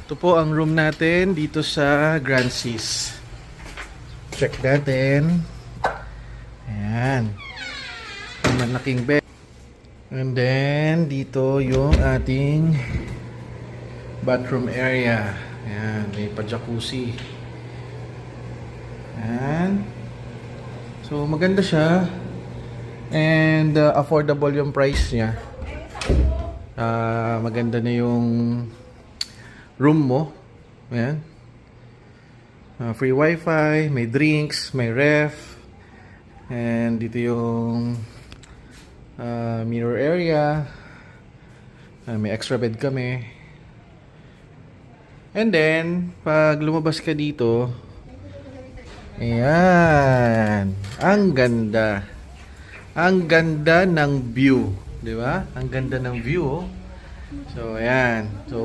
Ito po ang room natin dito sa Grand Seas. Check natin. Ayan. Malaking bed. And then, dito yung ating bathroom area. Ayan, may pa-jacuzzi. Ayan. So, maganda siya. And affordable yung price niya. Maganda na yung room mo. Ayan. Free wifi, may drinks, may ref. And dito yung mirror area. May extra bed kami. And then, pag lumabas ka dito, ayan. Ang ganda. Ang ganda ng view. Di ba? Ang ganda ng view. Oh. So, ayan. So,